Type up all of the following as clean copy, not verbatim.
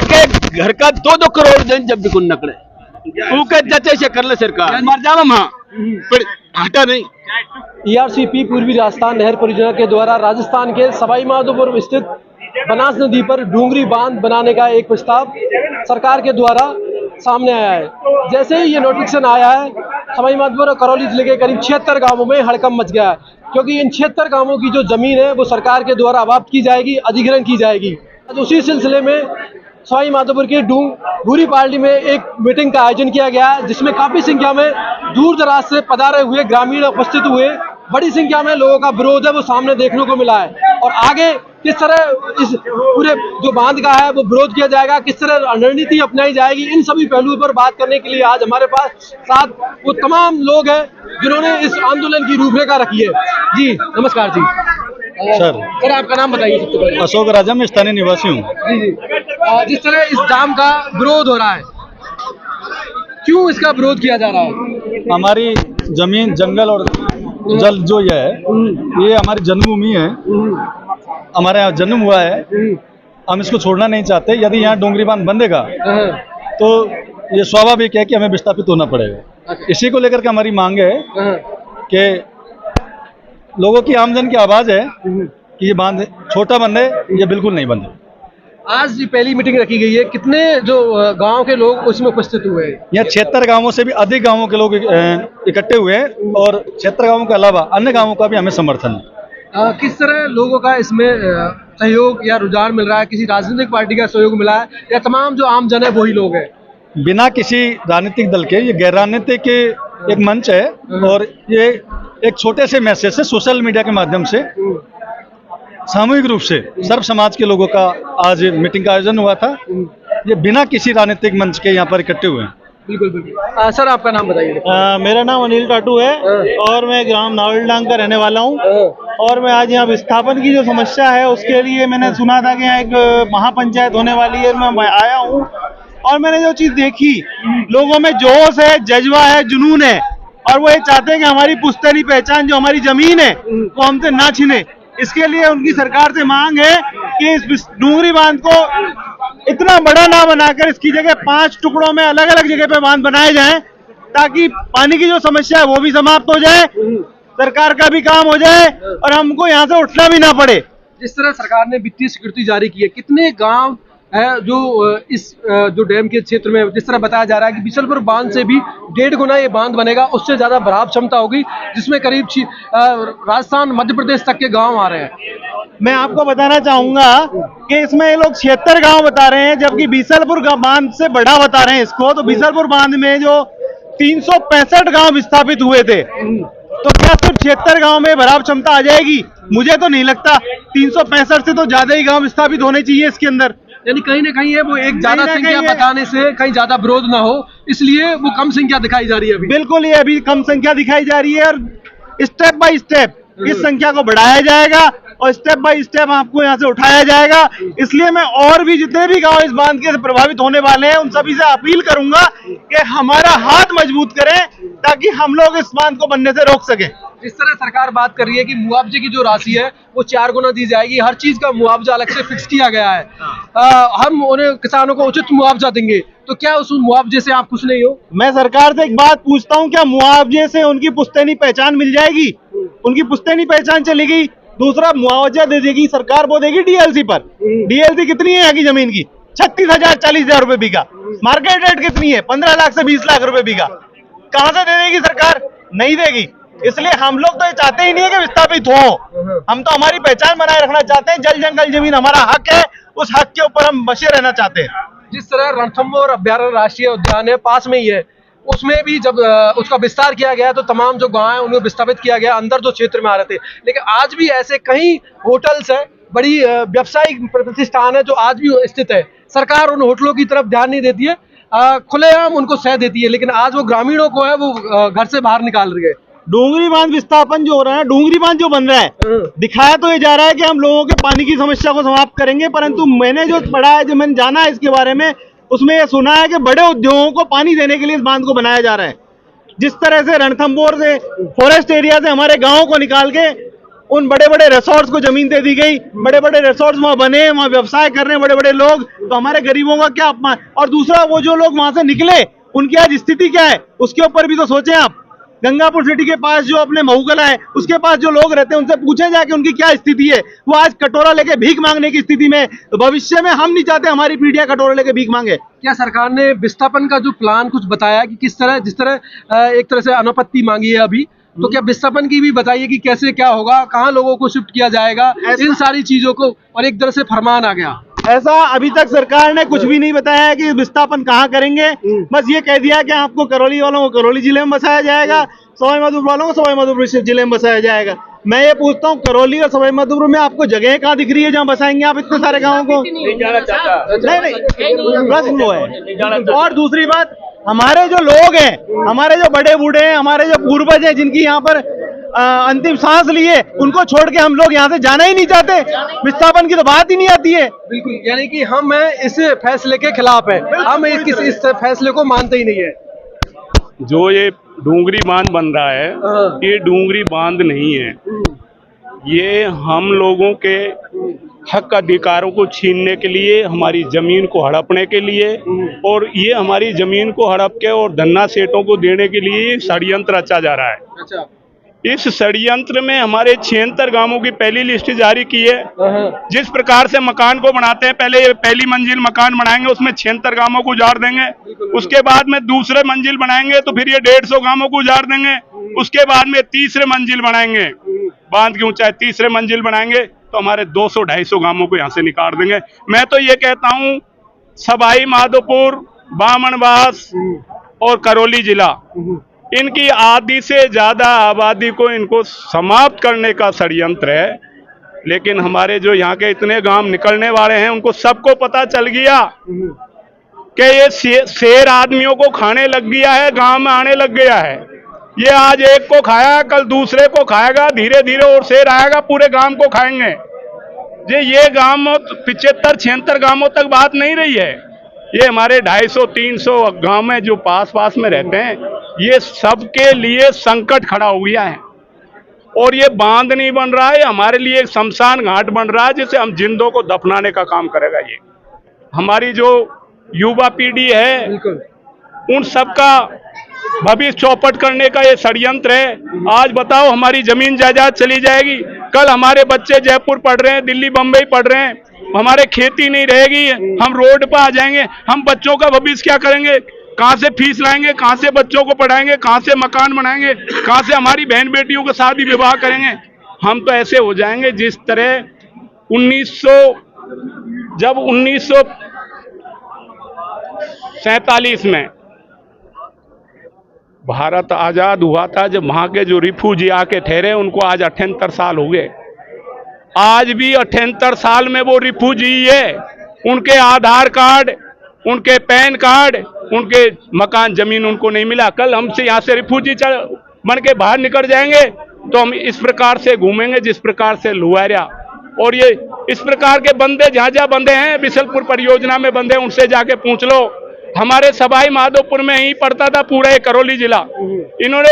के घर का 2-2 करोड़ दिन जब भी कुन नकड़े तू के जचे से कर ले सरकार मर जावा मां पर हटा नहीं। ईआरसीपी पूर्वी राजस्थान नहर परियोजना के द्वारा राजस्थान के सवाई माधोपुर स्थित बनास नदी पर डूंगरी बांध बनाने का एक प्रस्ताव सरकार के द्वारा सामने आया है। जैसे ही ये नोटिफिकेशन आया है, सवाई माधोपुर और करौली जिले के करीब 76 गांवों में हड़कंप मच गया है, क्योंकि इन 76 गांवों की जो जमीन है वो सरकार के द्वारा अबाप्त की जाएगी, अधिग्रहण की जाएगी। तो उसी सिलसिले में सवाई माधोपुर की भूरी पार्टी में एक मीटिंग का आयोजन किया गया है, जिसमें काफी संख्या में दूर दराज से पधारे हुए ग्रामीण उपस्थित हुए। बड़ी संख्या में लोगों का विरोध है वो सामने देखने को मिला है, और आगे किस तरह इस पूरे जो बांध का है वो विरोध किया जाएगा, किस तरह रणनीति अपनाई जाएगी, इन सभी पहलुओं पर बात करने के लिए आज हमारे पास साथ वो तमाम लोग हैं जिन्होंने इस आंदोलन की रूपरेखा रखी है। जी नमस्कार जी। सर आपका नाम बताइए सबसे पहले। अशोक राजा, मैं स्थानीय निवासी हूँ। जी जी। जिस तरह इस जाम का विरोध हो रहा है, क्यों इसका विरोध किया जा रहा है? हमारी जमीन, जंगल और जल जो ये हमारी जन्मभूमि है, हमारे यहाँ जन्म हुआ है, हम इसको छोड़ना नहीं चाहते। यदि यहाँ डोंगरी बांध बंधेगा तो ये स्वाभाविक है कि हमें विस्थापित होना पड़ेगा। इसी को लेकर के हमारी मांग है कि लोगों की आमजन की आवाज है कि ये बांध छोटा बंधे, ये बिल्कुल नहीं बंधे। आज पहली मीटिंग रखी गई है, कितने जो गांव के लोग उसमें उपस्थित हुए हैं? यहाँ 76 गांवों से भी अधिक गांवों के लोग इकट्ठे हुए हैं, और 76 गांवों के अलावा अन्य गांवों का भी हमें समर्थन है। किस तरह लोगों का इसमें सहयोग या रुझान मिल रहा है? किसी राजनीतिक पार्टी का सहयोग मिला है या तमाम जो आम जन है वही लोग हैं? बिना किसी राजनीतिक दल के, ये गैर राजनीतिक एक मंच है, और ये एक छोटे से मैसेज से सोशल मीडिया के माध्यम से सामूहिक रूप से सर्व समाज के लोगों का आज मीटिंग का आयोजन हुआ था। ये बिना किसी राजनीतिक मंच के यहाँ पर इकट्ठे हुए हैं। बिल्कुल बिल्कुल। सर आपका नाम बताइए। मेरा नाम अनिल टाटू है और मैं ग्राम नावलडांग का रहने वाला हूँ। और मैं आज यहाँ विस्थापन की जो समस्या है उसके लिए मैंने सुना था कि यहाँ एक महापंचायत होने वाली है, मैं आया हूँ और मैंने जो चीज देखी, लोगों में जोश है, जज्बा है, जुनून है, और वो ये चाहते हैं कि हमारी पुश्तैनी पहचान जो हमारी जमीन है वो हमसे ना छिने। इसके लिए उनकी सरकार से मांग है कि इस डूंगरी बांध को इतना बड़ा ना बनाकर इसकी जगह 5 टुकड़ों में अलग अलग जगह पे बांध बनाए जाएं, ताकि पानी की जो समस्या है वो भी समाप्त हो जाए, सरकार का भी काम हो जाए और हमको यहाँ से उठना भी ना पड़े। जिस तरह सरकार ने वित्तीय स्वीकृति जारी की है, कितने गांव है जो इस जो डैम के क्षेत्र में, जिस तरह बताया जा रहा है कि बिशलपुर बांध से भी 1.5 गुना ये बांध बनेगा, उससे ज्यादा भराव क्षमता होगी, जिसमें करीब राजस्थान मध्य प्रदेश तक के गांव आ रहे हैं। मैं आपको बताना चाहूंगा कि इसमें ये लोग 76 गांव बता रहे हैं, जबकि बिशलपुर बांध से बड़ा बता रहे हैं इसको। तो बिशलपुर बांध में जो 365 गांव विस्थापित हुए थे, तो क्या सिर्फ 76 गांव में भराव क्षमता आ जाएगी? मुझे तो नहीं लगता। 365 से तो ज्यादा ही गांव विस्थापित होने चाहिए इसके अंदर। यानी कहीं ना कहीं है वो एक ज्यादा संख्या बताने से कहीं ज्यादा विरोध ना हो, इसलिए वो कम संख्या दिखाई जा रही है अभी। बिल्कुल, ये अभी कम संख्या दिखाई जा रही है और स्टेप बाय स्टेप इस संख्या को बढ़ाया जाएगा और स्टेप बाय स्टेप आपको यहाँ से उठाया जाएगा। इसलिए मैं और भी जितने भी गांव इस बांध के प्रभावित होने वाले हैं उन सभी से अपील करूंगा कि हमारा हाथ मजबूत करें, ताकि हम लोग इस बांध को बनने से रोक सकें। जिस तरह सरकार बात कर रही है कि मुआवजे की जो राशि है वो 4 गुना दी जाएगी, हर चीज का मुआवजा अलग से फिक्स किया गया है, हम उन्हें किसानों को उचित मुआवजा देंगे, तो क्या उस मुआवजे से आप खुश नहीं हो? मैं सरकार से एक बात पूछता हूँ, क्या मुआवजे से उनकी पुश्तैनी पहचान मिल जाएगी? उनकी पुश्तैनी पहचान चलेगी। दूसरा, मुआवजा दे देगी सरकार, वो देगी डीएलसी पर। डीएलसी कितनी है यहाँ की जमीन की? 36,000 40,000 रुपए बीघा। मार्केट रेट कितनी है? 15 लाख से 20 लाख रुपए बीघा। कहाँ से दे देगी सरकार? नहीं देगी। इसलिए हम लोग तो ये चाहते ही नहीं है कि विस्थापित हो, हम तो हमारी पहचान बनाए रखना चाहते हैं। जल जंगल जमीन हमारा हक है, उस हक के ऊपर हम बसे रहना चाहते हैं। जिस तरह रणथंभौर अभ्यारण्य राष्ट्रीय उद्यान है, पास में ही है, उसमें भी जब उसका विस्तार किया गया तो तमाम जो गांव है उन्हें विस्थापित किया गया, अंदर जो क्षेत्र में आ रहे थे। लेकिन आज भी ऐसे कई होटल्स है, बड़ी व्यावसायिक प्रतिष्ठान है जो आज भी स्थित है। सरकार उन होटलों की तरफ ध्यान नहीं देती है, खुलेआम उनको सह देती है, लेकिन आज वो ग्रामीणों को है वो घर से बाहर निकाल रही है। डूंगरी बांध विस्थापन जो हो रहा है, डूंगरी बांध जो बन रहा है, दिखाया तो ये जा रहा है कि हम लोगों के पानी की समस्या को समाप्त करेंगे, परंतु मैंने जो पढ़ा है, जो मैंने जाना है इसके बारे में, उसमें यह सुना है कि बड़े उद्योगों को पानी देने के लिए इस बांध को बनाया जा रहा है। जिस तरह से रणथंभौर से, फॉरेस्ट एरिया से हमारे गाँव को निकाल के उन बड़े बड़े रिसोर्ट्स को जमीन दे दी गई, बड़े बड़े रिसोर्ट्स वहां बने, वहां व्यवसाय कर रहे हैं बड़े बड़े लोग, तो हमारे गरीबों का क्या अपमान। और दूसरा, वो जो लोग वहां से निकले उनकी आज स्थिति क्या है, उसके ऊपर भी तो सोचें आप। गंगापुर सिटी के पास जो अपने महूकला है, उसके पास जो लोग रहते हैं उनसे पूछे जाके उनकी क्या स्थिति है। वो आज कटोरा लेके भीख मांगने की स्थिति में। तो भविष्य में हम नहीं चाहते हमारी पीढ़ियां कटोरा लेके भीख मांगे। क्या सरकार ने विस्थापन का जो प्लान कुछ बताया कि किस तरह, जिस तरह एक तरह से अनापत्ति मांगी है अभी, तो क्या विस्थापन की भी बताइए कि कैसे क्या होगा, कहाँ लोगों को शिफ्ट किया जाएगा, इन सारी चीजों को, और एक तरह से फरमान आ गया। ऐसा अभी तक सरकार ने कुछ भी नहीं बताया है कि विस्थापन कहाँ करेंगे। बस ये कह दिया कि आपको करौली वालों को करौली जिले में बसाया जाएगा, सवाई माधोपुर वालों को सवाई माधोपुर जिले में बसाया जाएगा। मैं ये पूछता हूँ, करौली और सवाई माधोपुर में आपको जगह कहाँ दिख रही है जहाँ बसाएंगे आप इतने सारे गाँवों को? नहीं जाना चाहता। नहीं, प्रश्न वो है। और दूसरी बात, हमारे जो लोग हैं, हमारे जो बड़े बूढ़े हैं, हमारे जो पूर्वज हैं जिनकी यहाँ पर अंतिम सांस ली है, उनको छोड़ के हम लोग यहाँ से जाना ही नहीं चाहते। विस्थापन की तो बात ही नहीं आती है। बिल्कुल, यानी कि हम इस फैसले के खिलाफ है, हम इस फैसले को मानते ही नहीं है। जो ये डूंगरी बांध बन रहा है, ये डूंगरी बांध नहीं है, ये हम लोगों के हक अधिकारों को छीनने के लिए, हमारी जमीन को हड़पने के लिए, और ये हमारी जमीन को हड़प के और धन्ना सेठों को देने के लिए षड्यंत्र रचा जा रहा है। अच्छा। इस षड्यंत्र में हमारे 76 गांवों की पहली लिस्ट जारी की है। जिस प्रकार से मकान को बनाते हैं, पहले पहली मंजिल मकान बनाएंगे, उसमें 76 गांवों को उजाड़ देंगे, उसके बाद में दूसरे मंजिल बनाएंगे तो फिर ये 150 गांवों को उजाड़ देंगे, उसके बाद में तीसरे मंजिल बनाएंगे, बांध की ऊंचाई तीसरे मंजिल बनाएंगे तो हमारे 200-250 गांवों को यहाँ से निकाल देंगे। मैं तो ये कहता हूँ, सवाई माधोपुर, बामनवास और करौली जिला, इनकी आधी से ज्यादा आबादी को इनको समाप्त करने का षड्यंत्र है। लेकिन हमारे जो यहाँ के इतने गांव निकलने वाले हैं, उनको सबको पता चल गया कि ये शेर आदमियों को खाने लग गया है, गांव में आने लग गया है। ये आज एक को खाया, कल दूसरे को खाएगा, धीरे धीरे और शेर आएगा, पूरे गांव को खाएंगे। ये गांव 75-76 गांवों तक बात नहीं रही है, ये हमारे 250-300 गांव में जो पास पास में रहते हैं, ये सबके लिए संकट खड़ा हो गया है। और ये बांध नहीं बन रहा है, हमारे लिए एक शमशान घाट बन रहा है, जिसे हम जिंदों को दफनाने का काम करेगा। ये हमारी जो युवा पीढ़ी है, उन सबका भविष्य चौपट करने का ये षड्यंत्र है। आज बताओ, हमारी जमीन जायदाद चली जाएगी, कल हमारे बच्चे जयपुर पढ़ रहे हैं, दिल्ली बम्बई पढ़ रहे हैं, हमारे खेती नहीं रहेगी, हम रोड पर आ जाएंगे, हम बच्चों का भविष्य क्या करेंगे? कहाँ से फीस लाएंगे, कहाँ से बच्चों को पढ़ाएंगे, कहाँ से मकान बनाएंगे, कहाँ से हमारी बहन बेटियों का शादी विवाह करेंगे? हम तो ऐसे हो जाएंगे जिस तरह 1947 में भारत आजाद हुआ था, जब वहां के जो रिफ्यूजी आके ठहरे, उनको आज 78 साल हो गए। आज भी 78 साल में वो रिफ्यूजी है, उनके आधार कार्ड, उनके पैन कार्ड, उनके मकान जमीन उनको नहीं मिला। कल हमसे यहाँ से रिफ्यूजी बन के बाहर निकल जाएंगे तो हम इस प्रकार से घूमेंगे जिस प्रकार से लुहारिया। और ये इस प्रकार के बंदे जहाँ जहाँ बंदे हैं, बिशलपुर परियोजना में बंदे, उनसे जाके पूछ लो। हमारे सवाई माधोपुर में ही पड़ता था पूरा ये करौली जिला। इन्होंने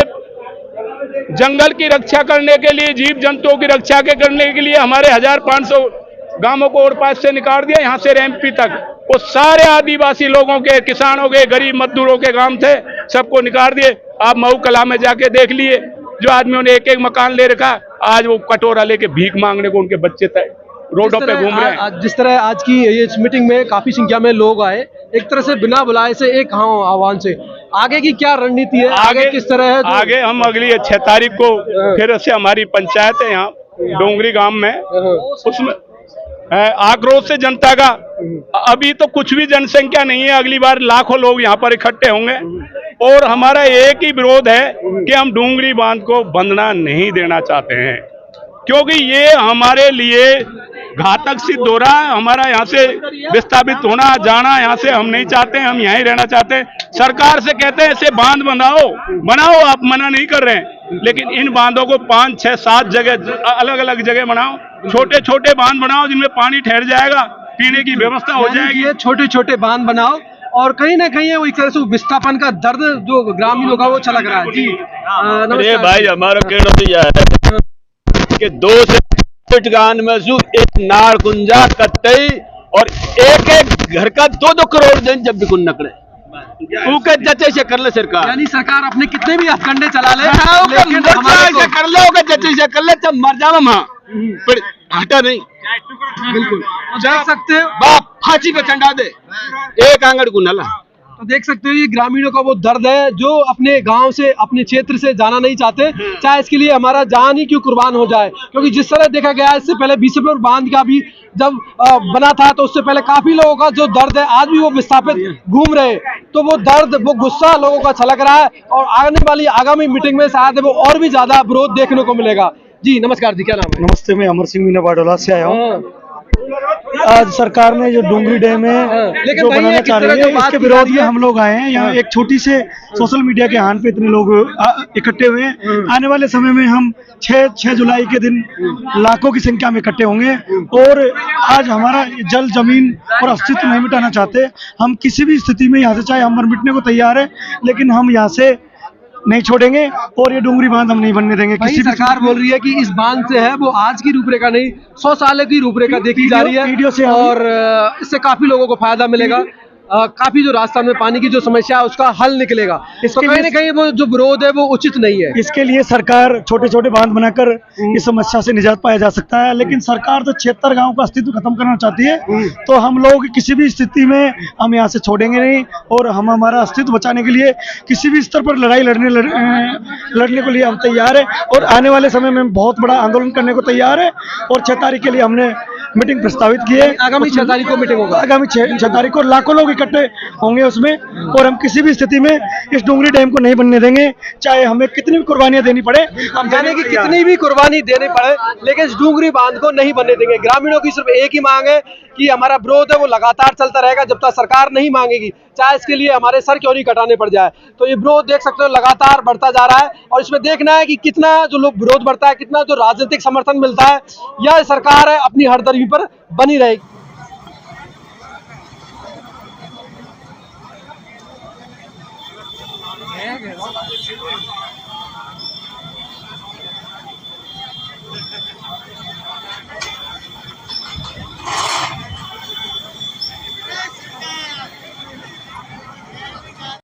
जंगल की रक्षा करने के लिए, जीव जंतुओं की रक्षा करने के लिए हमारे 1500 गांवों को और पास से निकाल दिया, यहाँ से रेमपी तक। वो सारे आदिवासी लोगों के, किसानों के, गरीब मजदूरों के गांव थे, सबको निकाल दिए। आप मऊ कला में जाके देख लिए, जो आदमियों ने एक एक मकान ले रखा, आज वो कटोरा लेके भीख मांगने को उनके बच्चे तय रोडों पे घूम रहे हैं। जिस तरह आज की ये मीटिंग में काफी संख्या में लोग आए, एक तरह से बिना बुलाए से एक आह्वान से, आगे की क्या रणनीति है, आगे किस तरह है? आगे हम अगली 6 तारीख को फिर से हमारी पंचायत है यहाँ डोंगरी गांव में, उसमें आक्रोश से जनता का, अभी तो कुछ भी जनसंख्या नहीं है, अगली बार लाखों लोग यहाँ पर इकट्ठे होंगे। और हमारा एक ही विरोध है कि हम डोंगरी बांध को बंधना नहीं देना चाहते हैं, क्योंकि ये हमारे लिए घातक सिद्ध हो रहा है। हमारा यहाँ से विस्थापित होना, जाना यहाँ से हम नहीं चाहते हैं, हम यहीं रहना चाहते हैं। सरकार से कहते हैं ऐसे बांध बनाओ, आप मना नहीं कर रहे हैं, लेकिन इन बांधों को 5, 6, 7 जगह, अलग अलग जगह बनाओ, छोटे छोटे बांध बनाओ जिनमें पानी ठहर जाएगा, पीने की व्यवस्था हो जाएगी। ये छोटे छोटे बांध बनाओ, और कहीं ना कहीं वो एक तरह से विस्थापन का दर्द जो ग्रामीणों का वो छलक रहा है। जी भाई, हमारा कहना तो यह है कि 2 से गान में एक नाड़ कुंजा कट्टई और एक एक घर का 2-2 करोड़ दिन जब भी कुन नकड़े उनके जचे से कर ले सरकार। यानी सरकार अपने कितने भी हथकंडे चला ले, लेकिन लेकिन हमारे को कर ले उनके जचे से कर ले जब मर जावा मां पर हटा नहीं। बिल्कुल तो देख सकते हो, बाप फांसी पे चंडा दे एक आंगड़ को नला। तो देख सकते हो ये ग्रामीणों का वो दर्द है जो अपने गांव से अपने क्षेत्र से जाना नहीं चाहते, चाहे इसके लिए हमारा जान ही क्यों कुर्बान हो जाए। क्योंकि जिस तरह देखा गया है, इससे पहले बीसलपुर बांध का भी जब बना था तो उससे पहले काफी लोगों का जो दर्द है आज भी वो विस्थापित घूम रहे, तो वो दर्द वो गुस्सा लोगों का छलक रहा है और आने वाली आगामी मीटिंग में शायद वो और भी ज्यादा विरोध देखने को मिलेगा। जी नमस्कार जी, क्या नाम है? नमस्ते, मैं अमर सिंह मीना बाडोला से आया हूँ। आज सरकार ने जो डूंगरी डैम है लेकिन जो भाई बनाना ये किस चाह तरह रही की है, बात इसके की विरोध जा रही में है? हम लोग आए हैं। यहाँ एक छोटी से सोशल मीडिया के हान पे इतने लोग इकट्ठे हुए हैं। आने वाले समय में हम 6 जुलाई के दिन लाखों की संख्या में इकट्ठे होंगे और आज हमारा जल जमीन और अस्तित्व नहीं मिटाना चाहते। हम किसी भी स्थिति में यहाँ से चाहे हम मर मिटने को तैयार है, लेकिन हम यहाँ से नहीं छोड़ेंगे और ये डूंगरी बांध हम नहीं बनने देंगे। भाई किसी भी सरकार बोल रही है कि इस बांध से है वो आज की रूपरेखा नहीं 100 साल की रूपरेखा देखी जा रही है वीडियो से और इससे काफी लोगों को फायदा मिलेगा। काफी जो राजस्थान में पानी की जो समस्या है उसका हल निकलेगा। तो कहीं ना कहीं वो जो विरोध है वो उचित नहीं है। इसके लिए सरकार छोटे छोटे बांध बनाकर इस समस्या से निजात पाया जा सकता है, लेकिन सरकार तो 76 गांव का अस्तित्व खत्म करना चाहती है। तो हम लोग किसी भी स्थिति में हम यहाँ से छोड़ेंगे नहीं और हम हमारा अस्तित्व बचाने के लिए किसी भी स्तर पर लड़ाई लड़ने के लिए हम तैयार है और आने वाले समय में बहुत बड़ा आंदोलन करने को तैयार है। और 6 तारीख के लिए हमने मीटिंग प्रस्तावित की है। आगामी 6 तारीख को मीटिंग होगा। आगामी 6 तारीख को लाखों लोग इकट्ठे होंगे उसमें और हम किसी भी स्थिति में इस डूंगरी डैम को नहीं बनने देंगे, चाहे हमें कितनी भी कुर्बानियां देनी पड़े। हम यानी कि कितनी भी कुर्बानी देनी पड़े लेकिन इस डूंगरी बांध को नहीं बनने देंगे। ग्रामीणों की सिर्फ एक ही मांग है कि हमारा विरोध है वो लगातार चलता रहेगा जब तक सरकार नहीं मांगेगी, चाहे इसके लिए हमारे सर क्यों नहीं कटाने पड़ जाए। तो ये विरोध देख सकते हो लगातार बढ़ता जा रहा है और इसमें देखना है कि कितना जो लोग विरोध बढ़ता है, कितना जो राजनीतिक समर्थन मिलता है, या सरकार है अपनी हरदर्मी पर बनी रहेगी।